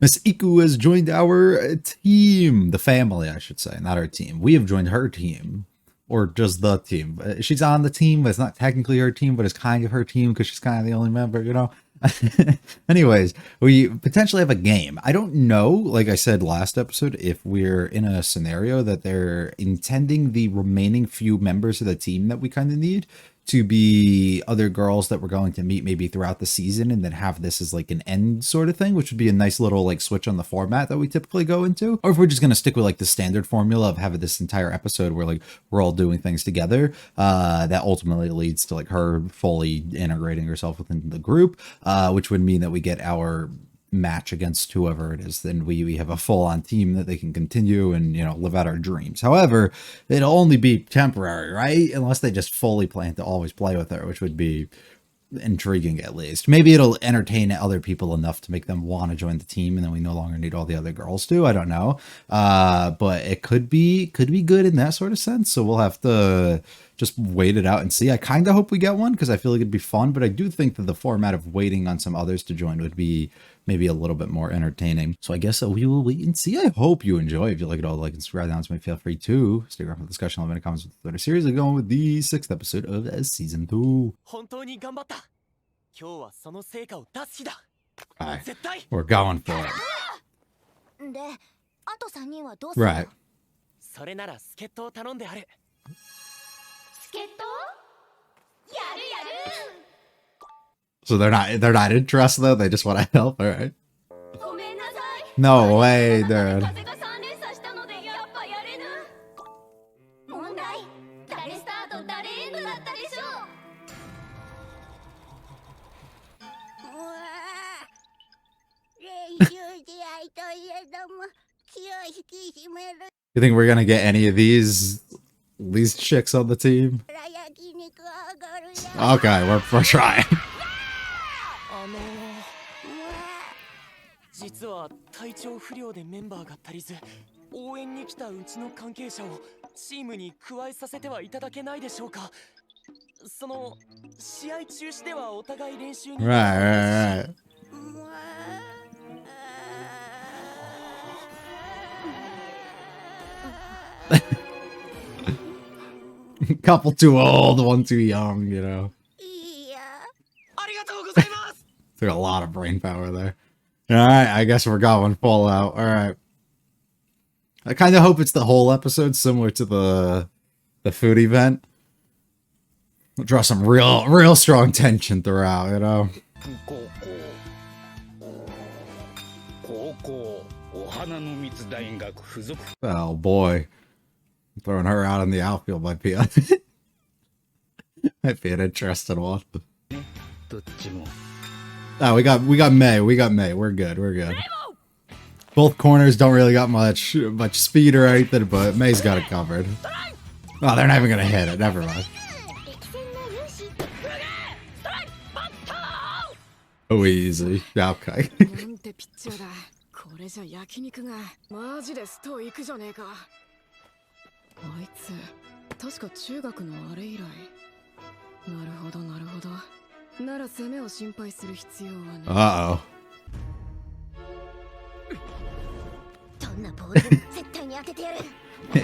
Miss Iku has joined our team, the family, I should say, not our team. We have joined her team, or just the team. She's on the team, but it's not technically her team, but it's kind of her team because she's kind of the only member, you know? Anyways, we potentially have a game. I don't know, like I said last episode, if we're in a scenario that they're intending the remaining few members of the team that we kind of need to be other girls that we're going to meet maybe throughout the season, and then have this as like an end sort of thing, which would be a nice little like switch on the format that we typically go into. Or if we're just going to stick with like the standard formula of having this entire episode where like we're all doing things together, that ultimately leads to like her fully integrating herself within the group, which would mean that we get our match against whoever it is, then we have a full-on team that they can continue and, you know, live out our dreams. However, it'll only be temporary, right? Unless they just fully plan to always play with her, which would be intriguing at least. Maybe it'll entertain other people enough to make them want to join the team, and then we no longer need all the other girls to. I don't know. But it could be good in that sort of sense. So we'll have to just wait it out and see. I kind of hope we get one because I feel like it'd be fun, but I do think that the format of waiting on some others to join would be maybe a little bit more entertaining. So I guess we will wait and see. I hope you enjoy. If you like it all, like and subscribe down to me. Feel free to stick around for the discussion. Leave any comments with the Twitter series. We're going with the 6th episode of season 2. Alright, we're going for it. Right. So they're not interested though, they just want to help, alright. No way, dude. You think we're gonna get any of these chicks on the team? Okay, we're trying. 実は体調不良でメンバーが足りず、応援に来たうちの関係者をチームに加えさせてはいただけないでしょうか。その試合中止ではお互い練習に。Right. Couple too old, one too young, you know. Took a lot of brain power there. Alright, I guess we're going full out. Alright. I kind of hope it's the whole episode, similar to the food event. We'll draw some real strong tension throughout, you know. Oh boy. Throwing her out in the outfield might be might be an interesting one. Oh, we got May. We're good. Both corners don't really got much speed or anything, but May's got it covered. Oh, they're not even gonna hit it. Never mind. Oh, easy. Okay. Uh-oh.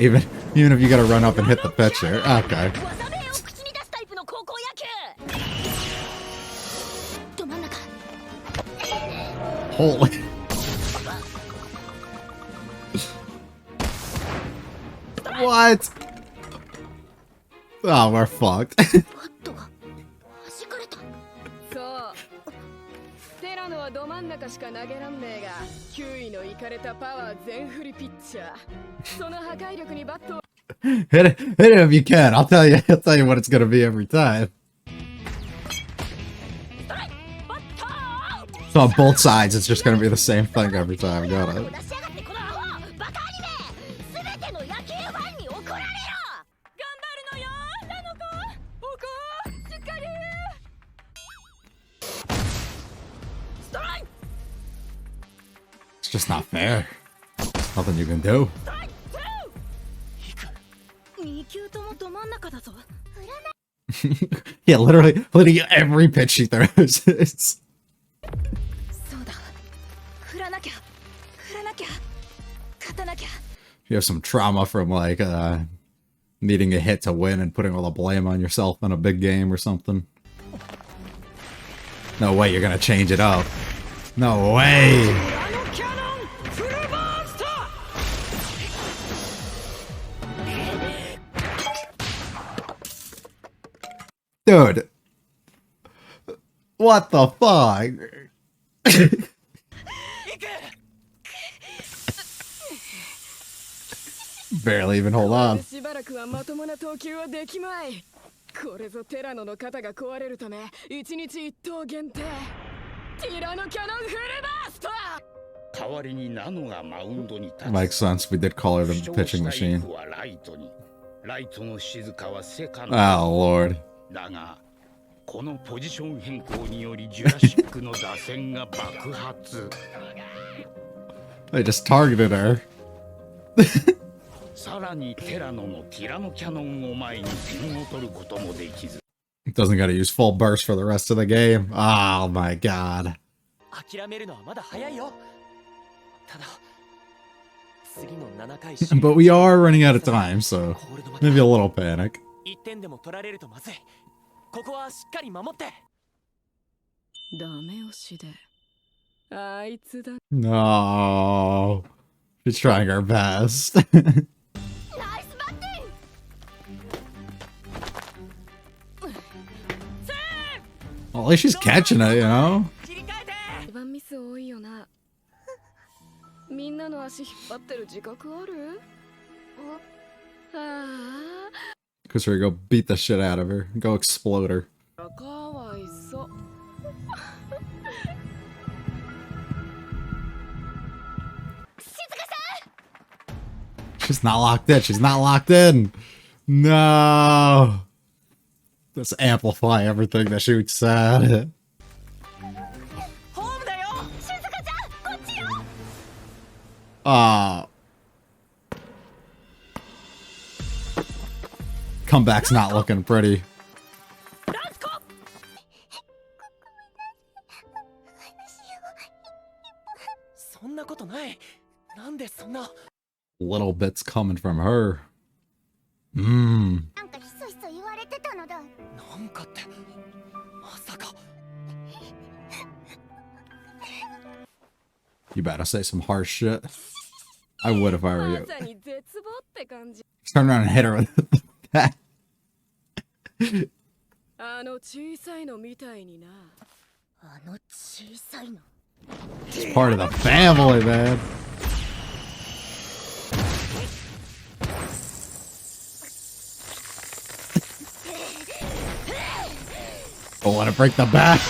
even if you gotta run up and hit the pitcher. Okay. Holy. What? Oh, we're fucked. Hit it if you can. I'll tell you what it's gonna be every time. So on both sides, it's just gonna be the same thing every time. Got it. It's just not fair. There's nothing you can do. Yeah, literally every pitch she throws is... You have some trauma from like needing a hit to win and putting all the blame on yourself in a big game or something. No way you're gonna change it up. No way! Dude! What the fuck? Barely even hold on. これぞテラノの肩が壊れるため1日1投限定ティラノキャノンフルバースト 代わりにナノがマウンドに立つ Makes sense, we did call her the pitching machine. ライトの静かはセカンド Oh lord. だがこのポジション変更によりジュラシックの打線が爆発 They just targeted her. さらにテラノのティラノキャノンを前に点を取ることもできず Doesn't gotta use full burst for the rest of the game. Oh my god. 諦めるのはまだ早いよ。ただ次の7回 But we are running out of time, so maybe a little panic. 1点でも取られるとまずい。ここはしっかり守って。ダメ押しであいつだ No. She's trying her best. Well, at least she's catching it, you know? 一番ミス多いよなみんなの足引っ張ってる自覚あるあ Because her go beat the shit out of her. Go explode her. あかわいそう She's not locked in. She's not locked in. No. Let's amplify everything that she said. ホームだよ。静香ちゃん、こっちよ。Comeback's not looking pretty. そんなことない。なんでそんな。 Little bits coming from her. なんかひそひそ言われてたのだ。なんかってまさか。You better say some harsh shit. I would if I were you. まさに絶望って感じ Turn around and hit her with that. あの小さいのみたいになあの小さいの。 It's part of the family, man. Don't want to break the back.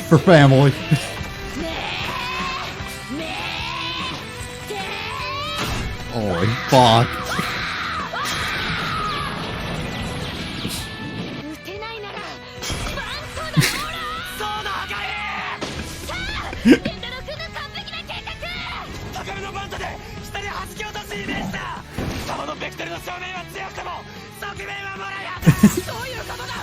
For family. Holy fuck. 打てないならそうだ、赤ペンタロ君の完璧な計画高めのバントで下に弾き落とすイメージだ。球のベクトルの正面は強くても側面はもらえや。どういうことだ。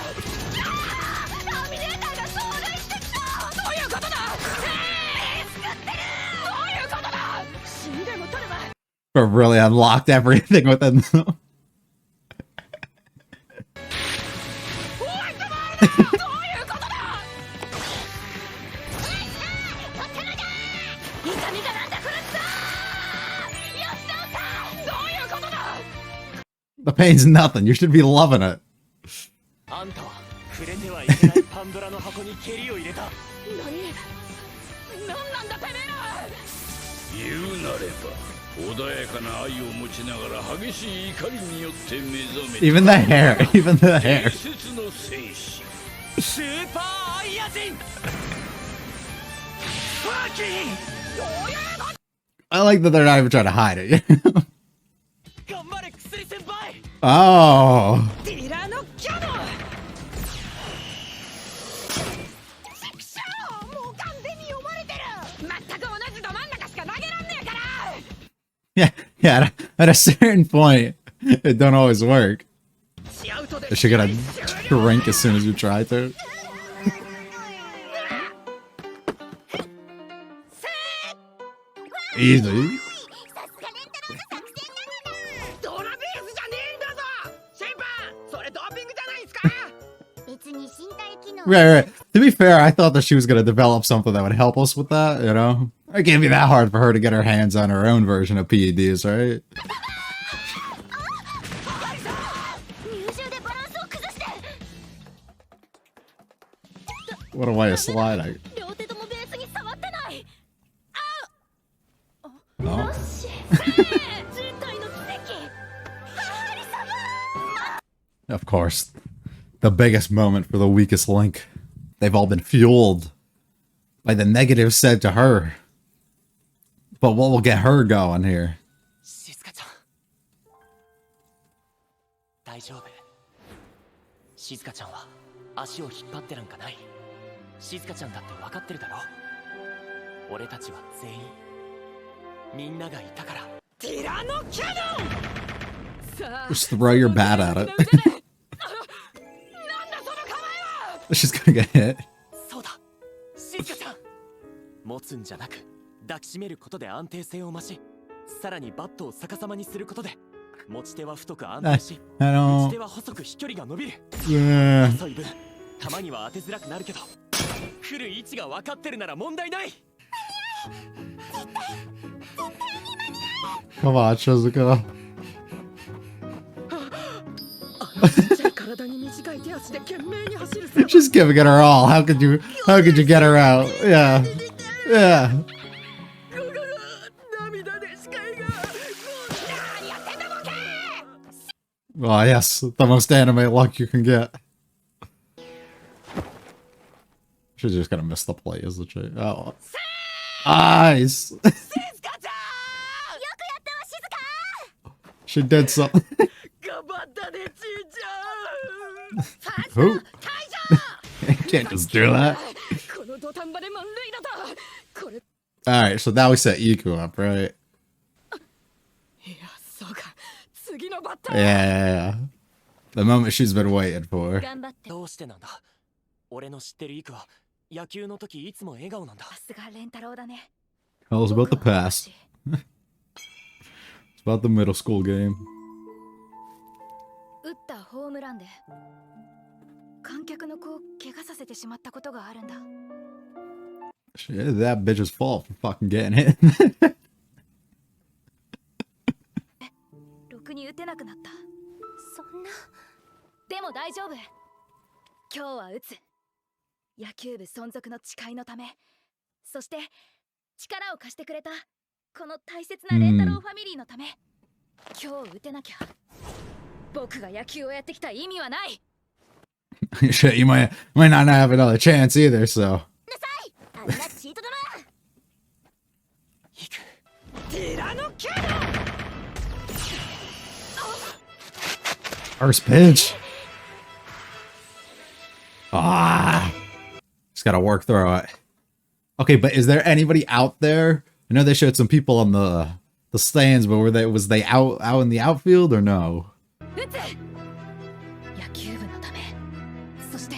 ターミネーターが走塁してきた。どういうことだ。作ってる。どういうことだ。死んでも取れば。 But really unlocked everything within them. ホワイトボールだ。どういうことだ。痛みがなんだこれさ。吉野さん、どういうことだ。 The pain's nothing. You should be loving it. あんたは触れてはいけないパンドラの箱に蹴りを入れた。何なんだてめえら。言うなれば穏やかな愛を持ちながら激しい怒りによって目覚めた Even the hair. Even the hair. 伝説の戦士スーパーアイヤ人。ファーキー。どういうこと。 I like that they're not even trying to hide it. 頑張れ薬先輩。 Oh. ティラノキャノンもう完全に読まれてる全く同じど真ん中しか投げらんねえから Yeah. Yeah. At a certain point, it don't always work. Is she gonna shrink as soon as you try to? Easy. さすがレンタロウが作戦なのだ。ドラベースじゃねえんだぞ審判、それドーピングじゃないんすか。別に身体機能 Right, right. To be fair, I thought that she was gonna develop something that would help us with that, you know? It can't be that hard for her to get her hands on her own version of PEDs, right? 入銃でバランスを崩して What a way of sliding. 両手ともベースに触ってない。 No. よし人体の奇跡。ハリ様 Of course. The biggest moment for the weakest link. They've all been fueled by the negative said to her. But what will get her going here? 静香ちゃん大丈夫。静香ちゃんは足を引っ張ってなんかない。静香ちゃんだって分かってるだろ。俺たちは全員みんながいたから。ティラノキャノン。さあ Just throw your bat at it. なんだその構えは。 She's gonna get hit. そうだ静香ちゃん。持つんじゃなく抱きしめることで安定性を増し、さらにバットを逆さまにすることで持ち手は太く安定し、 I 打ち don't. 手は細く飛距離が伸びる。 Yeah. 細い分球には当てづらくなるけど、来る位置が分かってるなら問題ない。 Come on, Shizuka. 体に短い手足で懸命に走る She's giving it her all. How could you get her out? Yeah. Yeah. 涙で視界が Well, yes, the most anime luck you can get. She's just gonna miss the play, isn't she? Oh. Nice! よくやったわ静香。 She did something. 頑張ったねちいちゃん Who? You can't just do that. この土壇場で満塁だとこれ Alright, so now we set Iku up, right? いやそうか次のバッター Yeah. The moment she's been waiting for. 頑張ってどうしてなんだ。俺の知ってるイクは野球の時いつも笑顔なんだ。さすがレンタロウだね。 Tell us about the past. It's about the middle school game. 打ったホームランで観客の子を怪我させてしまったことがあるんだ。 Shit, that bitch's fault for fucking getting hit. ろくに打てなくなった。そんな。でも大丈夫。今日は打つ。野球部存続の誓いのため、そして力を貸してくれたこの大切なレンタロウファミリーのため、今日打てなきゃ僕が野球をやってきた意味はない。 Shit, you might not have another chance either, so. なさい。あんなチート玉。イク。ティラノキャノン。 First pitch. Ah. Just gotta work through it. Okay, but is there anybody out there? I know they showed some people on the stands, but was they out in the outfield or no? 打つ。野球部のため、そして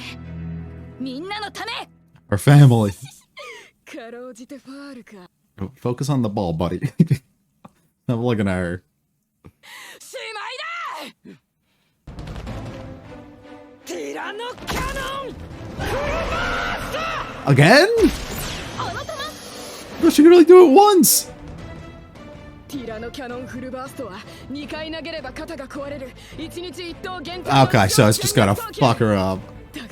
みんなのため。 Her family. かろうじてファールか。 Focus on the ball, buddy. I'm looking at her. しまいだ。ティラノキャノン。 Again? あの球。 No, she could only do it once. ティラノキャノンフルバーストは2回投げれば肩が壊れる1日1投限定。 Okay, so it's just gonna fuck her up. だが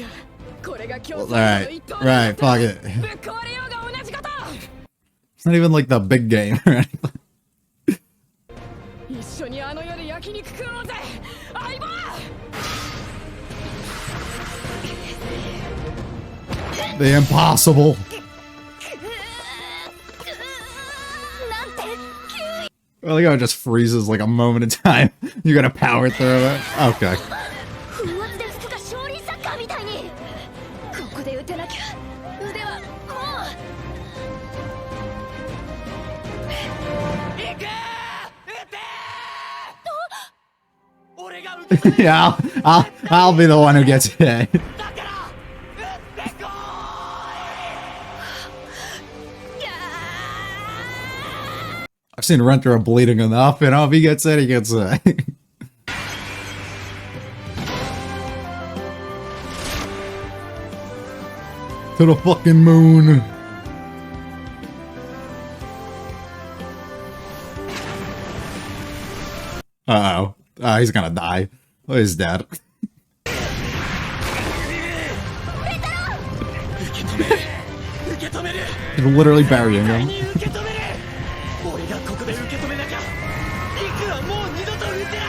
これが今日 Alright, right, fuck it. ぶっ壊れようが同じこと。 It's not even like the big game or anything. 一緒にあの夜焼肉食おうぜ相棒。 The impossible. なんて急に。 I like how it just freezes like a moment in time. You gotta power through it. Okay. 風圧で服が少林サッカーみたいに。ここで打てなきゃ腕はもう。 イク。打て。俺が打て。 Yeah, I'll be the one who gets hit. だから打ってこいやー I've seen Rentaro bleeding enough, you know, if he gets it, he gets it. To the fucking moon. Uh-oh. He's gonna die. Oh, he's dead. He's literally burying him. 俺がここで受け止めなきゃリクはもう二度と撃てな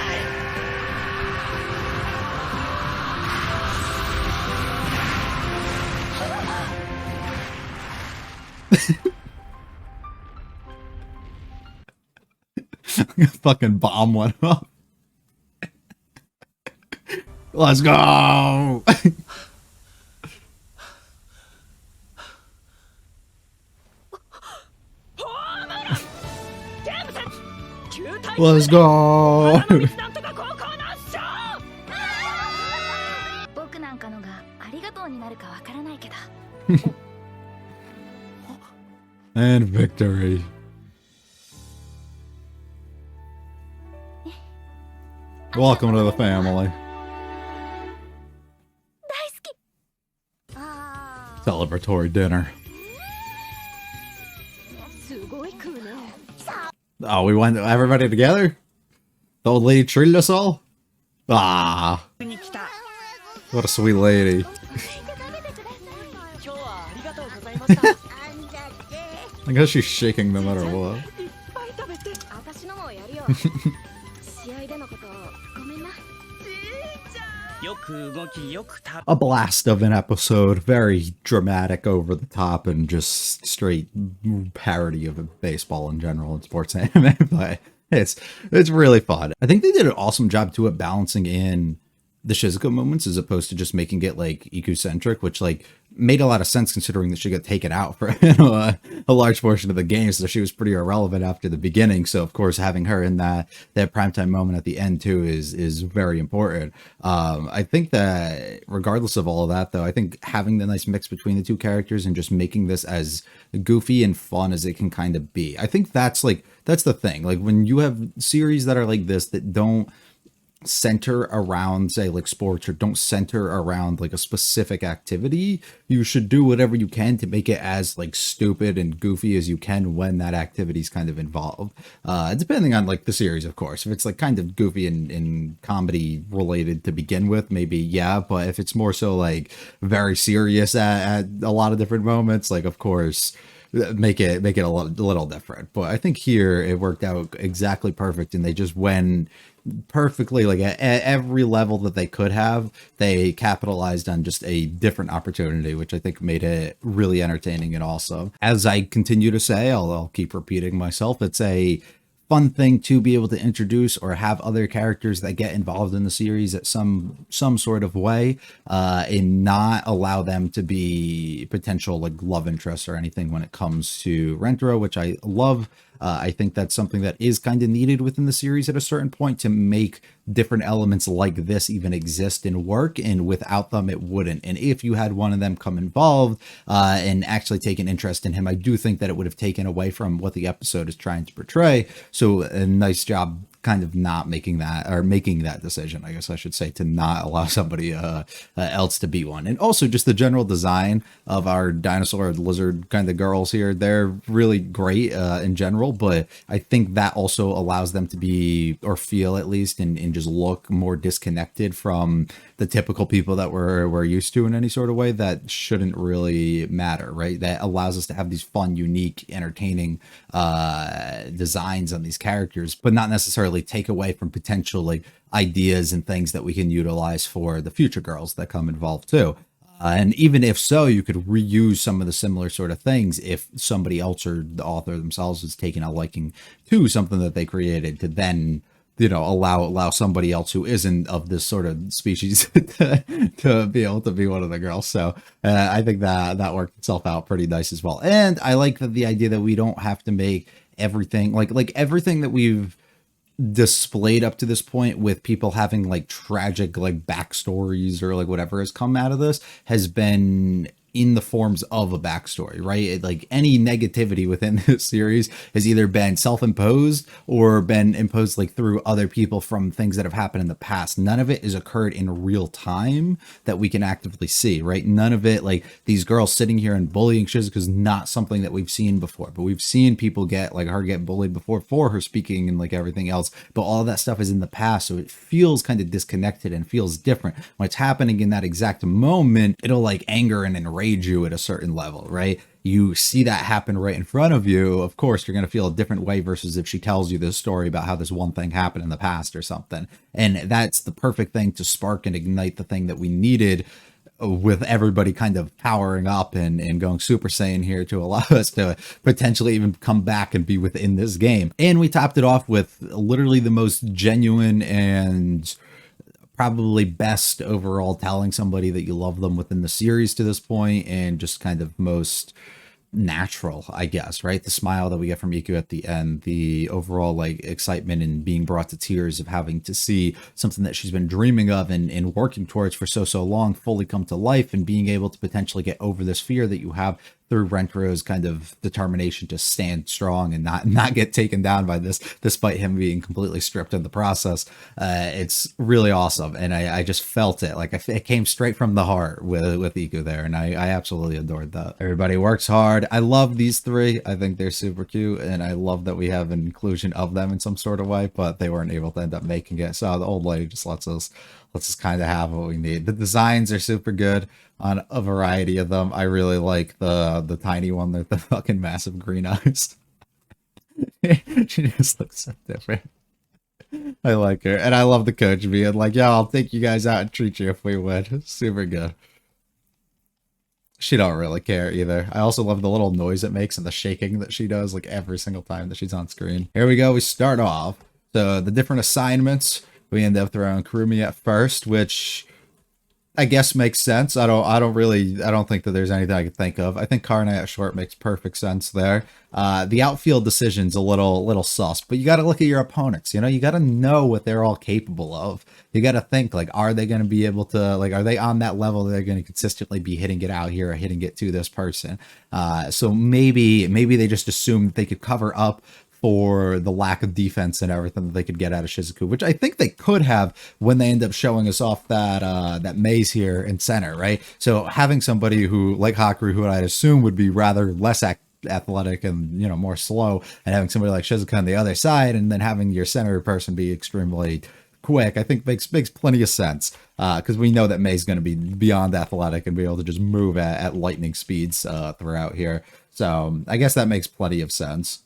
い Fucking bomb went off. Let's go. Let's go. 僕なんかのがありがとうになるかわからないけど And victory. Welcome to the family. 大好きあ Celebratory dinner. すごい食うね Oh, we went everybody together? The old lady treated us all? Ah, に来た what a sweet lady. 今日はありがとうございました I guess she's shaking no matter what. いっぱい食べて私のもやるよ試合でのことごめんなよく動きよく食 A blast of an episode, very dramatic, over the top, and just straight parody of baseball in general and sports anime. But it's really fun. I think they did an awesome job too at balancing in the Shizuka moments as opposed to just making it like Iku-centric, which like made a lot of sense considering that she got taken out for a large portion of the game, so she was pretty irrelevant after the beginning. So of course having her in that primetime moment at the end too is very important. I think that regardless of all of that though, I think having the nice mix between the two characters and just making this as goofy and fun as it can kind of be, I think that's the thing. Like when you have series that are like this that don't center around say like sports or don't center around like a specific activity, you should do whatever you can to make it as like stupid and goofy as you can when that activity is kind of involved, depending on like the series, of course. If it's like kind of goofy and comedy related to begin with, maybe yeah, but if it's more so like very serious at a lot of different moments, like of course make it a little different. But I think here it worked out exactly perfect, and they just went perfectly like at every level that they could have. They capitalized on just a different opportunity, which I think made it really entertaining. And also, as I continue to say, I'll keep repeating myself, it's a fun thing to be able to introduce or have other characters that get involved in the series at some sort of way, and not allow them to be potential like love interests or anything when it comes to Rentaro, which I love. I think that's something that is kind of needed within the series at a certain point to make different elements like this even exist and work, and without them it wouldn't. And if you had one of them come involved and actually take an interest in him, I do think that it would have taken away from what the episode is trying to portray. So a nice job kind of not making that, or making that decision, I guess I should say, to not allow somebody else to be one. And also just the general design of our dinosaur lizard kind of girls here, they're really great in general, but I think that also allows them to be, or feel at least, and just look more disconnected from the typical people that we're used to in any sort of way that shouldn't really matter, right? That allows us to have these fun, unique, entertaining designs on these characters, but not necessarily take away from potential like ideas and things that we can utilize for the future girls that come involved too. And even if so, you could reuse some of the similar sort of things if somebody else or the author themselves is taking a liking to something that they created, to then, you know, allow somebody else who isn't of this sort of species to be able to be one of the girls. So I think that worked itself out pretty nice as well. And I like the idea that we don't have to make everything like everything that we've displayed up to this point with people having like tragic like backstories or like whatever has come out of this has been in the forms of a backstory, right? Like any negativity within this series has either been self-imposed or been imposed like through other people from things that have happened in the past. None of it has occurred in real time that we can actively see, right? None of it, like these girls sitting here and bullying Shizuka is not something that we've seen before, but we've seen people get like her get bullied before for her speaking and like everything else, but all that stuff is in the past, so it feels kind of disconnected and feels different. When it's happening in that exact moment, it'll like anger and enrage you at a certain level, right? You see that happen right in front of you, of course you're going to feel a different way versus if she tells you this story about how this one thing happened in the past or something. And that's the perfect thing to spark and ignite the thing that we needed, with everybody kind of powering up and going Super Saiyan here to allow us to potentially even come back and be within this game. And we topped it off with literally the most genuine and probably best overall telling somebody that you love them within the series to this point, and just kind of most natural, I guess, right? The smile that we get from Iku at the end, the overall like excitement and being brought to tears of having to see something that she's been dreaming of and working towards for so long fully come to life, and being able to potentially get over this fear that you have through Renkuro's kind of determination to stand strong and not get taken down by this, despite him being completely stripped in the process. It's really awesome, and I just felt it. Like it came straight from the heart with Iku there, and I absolutely adored that. Everybody works hard. I love these three. I think they're super cute, and I love that we have an inclusion of them in some sort of way, but they weren't able to end up making it. So the old lady just lets us kind of have what we need. The designs are super good on a variety of them. I really like the tiny one with the fucking massive green eyes. She just looks so different. I like her. And I love the coach being like, yeah, I'll take you guys out and treat you if we win. Super good. She don't really care either. I also love the little noise it makes and the shaking that she does like every single time that she's on screen. Here we go. We start off. So the different assignments, we end up throwing Kurumi at first, which I guess makes sense. I don't think that there's anything I could think of. I think Karna at short makes perfect sense there. The outfield decision's a little sus, but you got to look at your opponents. You know, you got to know what they're all capable of. You got to think like, are they going to be able to, like, are they on that level that they're going to consistently be hitting it out here or hitting it to this person? So maybe they just assumed that they could cover up for the lack of defense and everything that they could get out of Shizuku, which I think they could have when they end up showing us off that maze here in center, right? So having somebody who, like Hakuryu, who I'd assume would be rather less athletic and, you know, more slow, and having somebody like Shizuka on the other side, and then having your center person be extremely quick, I think makes plenty of sense, because we know that May's going to be beyond athletic and be able to just move at lightning speeds throughout here. So I guess that makes plenty of sense.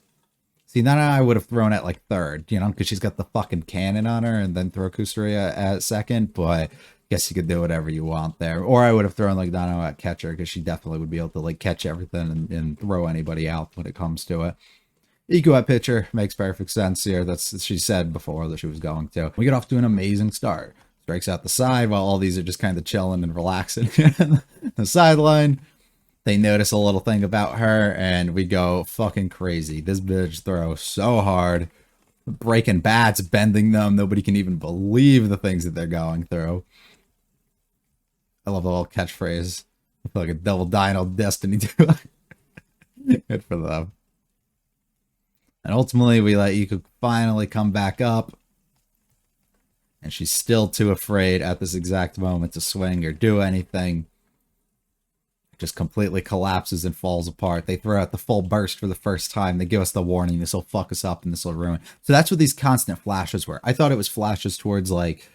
See, then I would have thrown at like third, you know, because she's got the fucking cannon on her, and then throw Kusuria at second, but I guess you could do whatever you want there. Or I would have thrown like Dano at catcher, because she definitely would be able to like catch everything and throw anybody out when it comes to it. Iku at pitcher makes perfect sense here. She said before that she was going to. We get off to an amazing start. Strikes out the side while all these are just kind of chilling and relaxing the sideline. They notice a little thing about her, and we go fucking crazy. This bitch throws so hard, breaking bats, bending them. Nobody can even believe the things that they're going through. I love the little catchphrase. Like a double dino destiny too. Good for them. And ultimately, we let Iku finally come back up. And she's still too afraid at this exact moment to swing or do anything. Just completely collapses and falls apart. They throw out the full burst for the first time. They give us the warning, this will fuck us up and this will ruin. So that's what these constant flashes were. I thought it was flashes towards like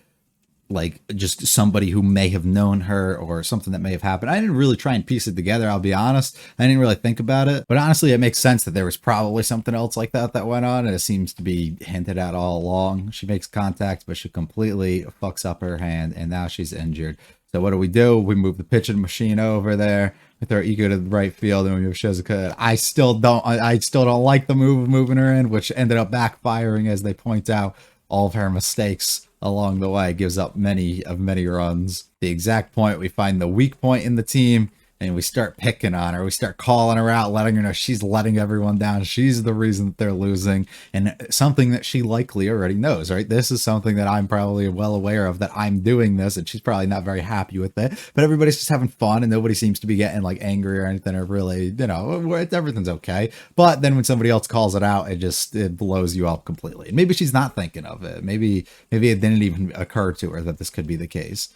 just somebody who may have known her or something that may have happened. I didn't really try and piece it together, I'll be honest. I didn't really think about it, but honestly it makes sense that there was probably something else like that went on, and it seems to be hinted at all along. She makes contact, but she completely fucks up her hand, and now she's injured. So what do? We move the pitching machine over there. We throw Iku to the right field, and we move Shizuka. I still don't like the move of moving her in, which ended up backfiring, as they point out. All of her mistakes along the way gives up many runs. The exact point we find the weak point in the team. and we start picking on her. We start calling her out, letting her know she's letting everyone down. She's the reason that they're losing, and something that she likely already knows, right? This is something that I'm probably well aware of, that I'm doing this, and she's probably not very happy with it. But everybody's just having fun, and nobody seems to be getting like angry or anything, or really, everything's okay. But then when somebody else calls it out, it blows you up completely. And maybe she's not thinking of it. Maybe it didn't even occur to her that this could be the case.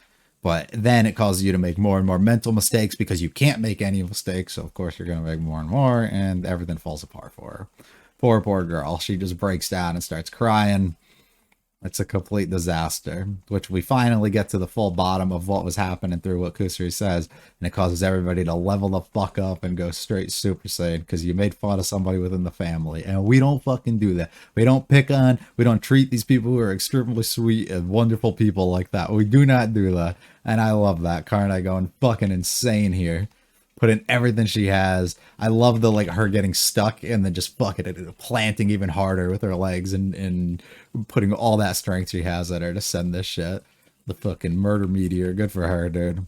But then it causes you to make more and more mental mistakes because you can't make any mistakes. So, of course, you're going to make more and more, and everything falls apart for her. Poor girl. She just breaks down and starts crying. It's a complete disaster, which we finally get to the full bottom of what was happening through what Kusuri says. And it causes everybody to level the fuck up and go straight Super Saiyan because you made fun of somebody within the family. And we don't fucking do that. We don't we don't treat these people who are extremely sweet and wonderful people like that. We do not do that. And I love that. Karnai going fucking insane here. Put in everything she has. I love the her getting stuck and then just fucking it, planting even harder with her legs and putting all that strength she has at her to send this shit. The fucking murder meteor. Good for her, dude.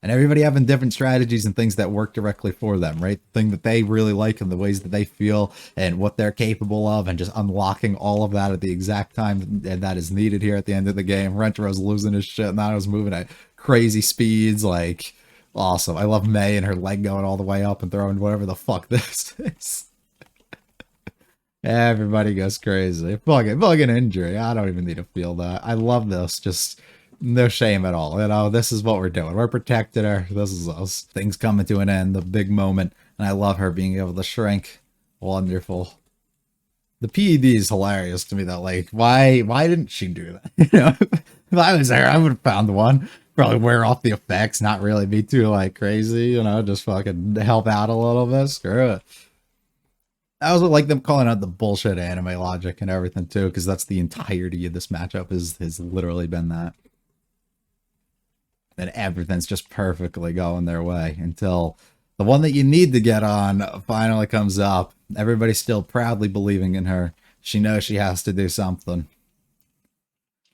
And everybody having different strategies and things that work directly for them, right? The thing that they really like and the ways that they feel and what they're capable of, and just unlocking all of that at the exact time that is needed here at the end of the game. Rentero's losing his shit. Nano's moving at crazy speeds, awesome. I love May and her leg going all the way up and throwing whatever the fuck this is. Everybody goes crazy. Fucking injury. I don't even need to feel that. I love this. Just no shame at all. This is what we're doing. We're protecting her. This is us. Things coming to an end. The big moment. And I love her being able to shrink. Wonderful. The PED is hilarious to me, though. Why didn't she do that? If I was there, I would have found one. Probably wear off the effects, not really be too crazy, just fucking help out a little bit. Screw it. I also like them calling out the bullshit anime logic and everything too, because that's the entirety of this matchup has literally been that. And everything's just perfectly going their way until the one that you need to get on finally comes up. Everybody's still proudly believing in her. She knows she has to do something.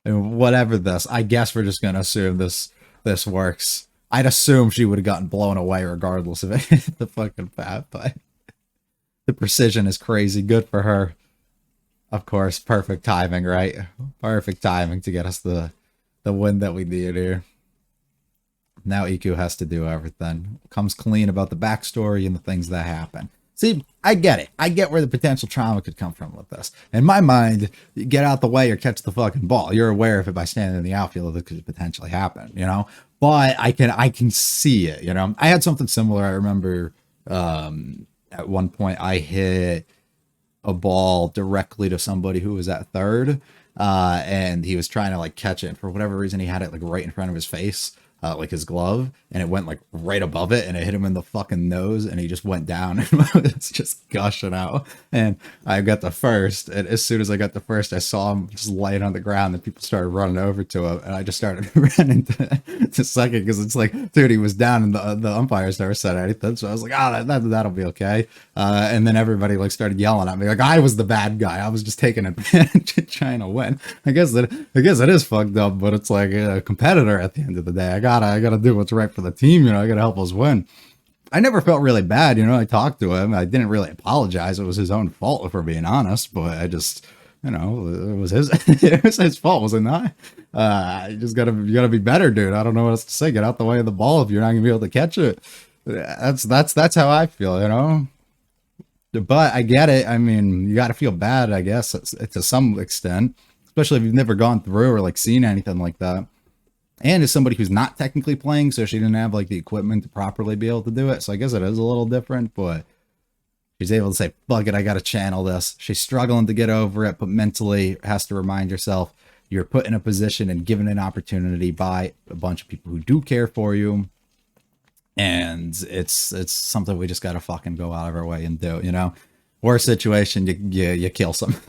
And whatever this, I guess we're just going to assume this works. I'd assume she would have gotten blown away regardless of it. The fucking path, but the precision is crazy. Good for her. Of course, perfect timing, right? Perfect timing to get us the win that we need here. Now Iku has to do everything. Comes clean about the backstory and the things that happen. See, I get it. I get where the potential trauma could come from with this. In my mind, you get out the way or catch the fucking ball. You're aware of it by standing in the outfield that could potentially happen, But I can see it, I had something similar. I remember at one point I hit a ball directly to somebody who was at third, and he was trying to catch it. And for whatever reason, he had it right in front of his face. His glove, and it went right above it, and it hit him in the fucking nose, and he just went down, and it's just gushing out. And I got the first, and as soon as I got the first, I saw him just laying on the ground, and people started running over to him, and I just started running to second, because it's dude, he was down, and the umpires never said anything, so I was like, that'll be okay. And then everybody started yelling at me, I was the bad guy. I was just taking advantage and trying to win. I guess it is fucked up, but it's a competitor at the end of the day. I gotta do what's right for the team, I gotta help us win. I never felt really bad, I talked to him. I didn't really apologize. It was his own fault, if we're being honest, but I just, it was his it was his fault, was it not? You just gotta be better, dude. I don't know what else to say. Get out the way of the ball if you're not gonna be able to catch it. That's how I feel, But I get it. I mean, you gotta feel bad, I guess, to some extent, especially if you've never gone through or seen anything like that. And as somebody who's not technically playing, so she didn't have the equipment to properly be able to do it. So I guess it is a little different, but she's able to say, fuck it, I got to channel this. She's struggling to get over it, but mentally has to remind herself you're put in a position and given an opportunity by a bunch of people who do care for you. And it's something we just got to fucking go out of our way and do, Worst situation, you kill someone.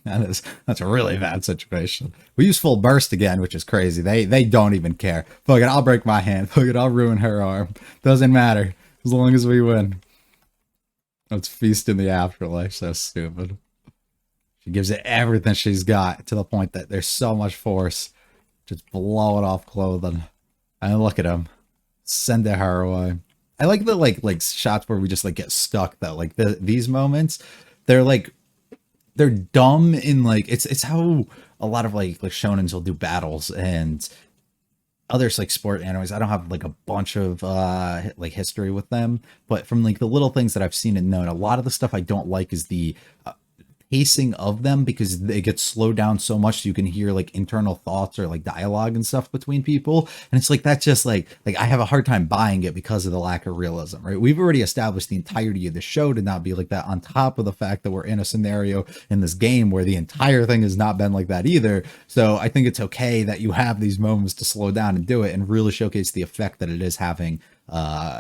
That's a really bad situation. We use full burst again, which is crazy. They don't even care. Fuck it, I'll break my hand. Fuck it, I'll ruin her arm. Doesn't matter as long as we win. Let's feast in the afterlife. So stupid. She gives it everything she's got to the point that there's so much force. Just blow it off clothing. And look at him. Send her away. I like the like shots where we just like get stuck though. Like these moments, they're like they're dumb in like it's how a lot of like shonens will do battles and others like sport animes. I don't have like a bunch of like history with them, but from like the little things that I've seen and known, a lot of the stuff I don't like is the pacing of them, because they get slowed down so much so you can hear like internal thoughts or like dialogue and stuff between people, and it's like that's just like I have a hard time buying it because of the lack of realism, right? We've already established the entirety of the show to not be like that, on top of the fact that we're in a scenario in this game where the entire thing has not been like that either. So I think it's okay that you have these moments to slow down and do it and really showcase the effect that it is having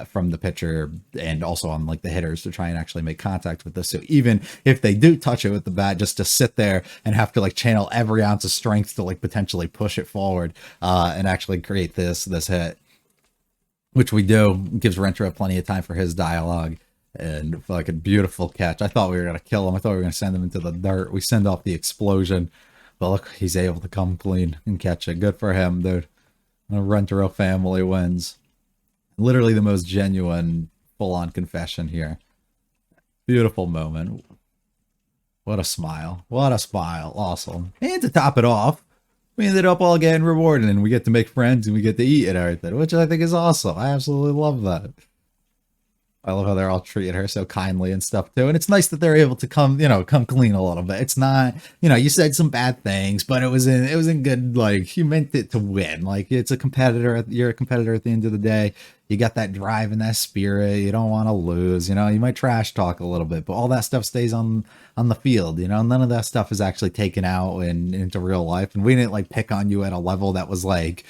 from the pitcher and also on like the hitters to try and actually make contact with this. So even if they do touch it with the bat, just to sit there and have to like channel every ounce of strength to like potentially push it forward and actually create this hit, which we do, gives Rentra plenty of time for his dialogue. And fucking beautiful catch. I thought we were gonna kill him. I thought we were gonna send him into the dirt. We send off the explosion, but look, he's able to come clean and catch it. Good for him, dude. The Rentaro family wins. Literally the most genuine, full-on confession here. Beautiful moment. What a smile. What a smile. Awesome. And to top it off, we ended up all getting rewarded, and we get to make friends, and we get to eat and everything, which I think is awesome. I absolutely love that. I love how they're all treating her so kindly and stuff too. And it's nice that they're able to come clean a little bit. It's not, you said some bad things, but it was in good, like, you meant it to win. Like, it's a competitor. You're a competitor at the end of the day. You got that drive and that spirit. You don't want to lose, you might trash talk a little bit, but all that stuff stays on the field, none of that stuff is actually taken out and into real life. And we didn't like pick on you at a level that was like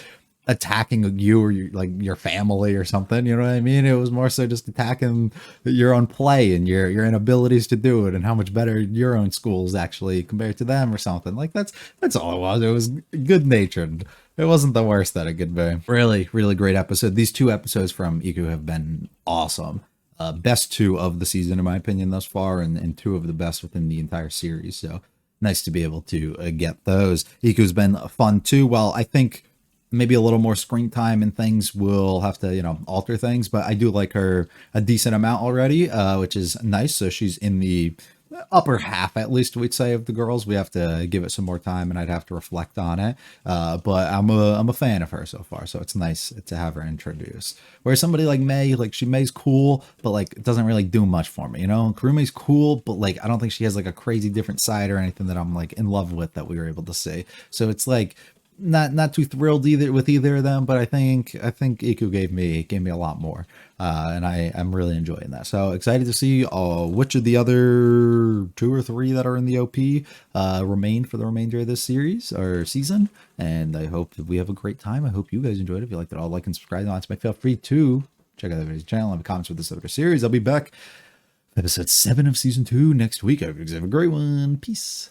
attacking you or your family or something, you know what I mean? It was more so just attacking your own play and your inabilities to do it and how much better your own school is actually compared to them or something. Like that's all it was. It was good natured. It wasn't the worst that it could be. Really, really great episode. These 2 episodes from Iku have been awesome. Best 2 of the season in my opinion thus far, and 2 of the best within the entire series. So nice to be able to get those. Iku's been fun too. Well, I think maybe a little more screen time and things will have to, alter things, but I do like her a decent amount already, which is nice. So she's in the upper half, at least we'd say, of the girls. We have to give it some more time and I'd have to reflect on it. But I'm a fan of her so far. So it's nice to have her introduced. Whereas somebody like May, May's cool, but it doesn't really do much for me, Kurume's cool, but I don't think she has a crazy different side or anything that I'm in love with that we were able to see. So it's not too thrilled with either of them, but I think Iku gave me a lot more, and I'm really enjoying that. So excited to see which of the other 2 or 3 that are in the OP remain for the remainder of this series or season, and I hope that we have a great time. I hope you guys enjoyed it. If you liked it, all like and subscribe. Feel free to check out the video's channel and comments for this other series. I'll be back episode 7 of season 2 next week. I hope you guys have a great one. Peace.